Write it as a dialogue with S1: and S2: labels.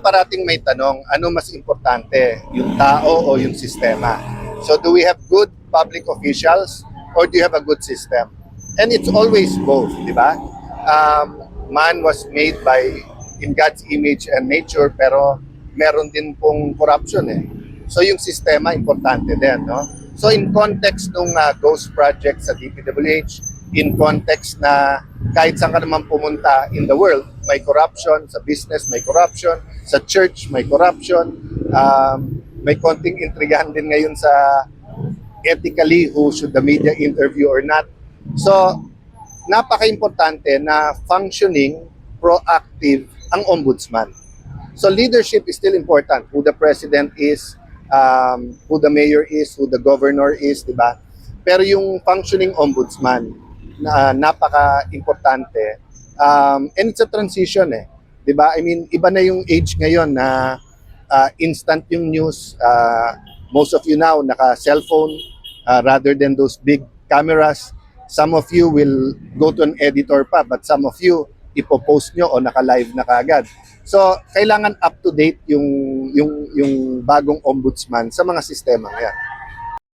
S1: parating may tanong, ano mas importante, yung tao o yung sistema? So do we have good public officials or do you have a good system? And it's always both, di ba? Man was made in God's image and nature, pero meron din pong corruption eh. So yung sistema importante din, no? So in context nung ghost project sa DPWH, in context na kahit saan ka naman pumunta in the world, may corruption, sa business may corruption, sa church may corruption, may konting intrigahan din ngayon sa ethically who should the media interview or not. So, napaka-importante na functioning, proactive ang ombudsman. So leadership is still important. Who the president is, who the mayor is, who the governor is, di ba? Pero yung functioning ombudsman, napaka-importante. And it's a transition eh. 'Di ba? I mean, iba na yung age ngayon na instant yung news. Most of you now naka-cellphone rather than those big cameras. Some of you will go to an editor pa, but some of you ipopost nyo o naka-live na kaagad. So, kailangan up to date yung bagong ombudsman sa mga sistema ngayon.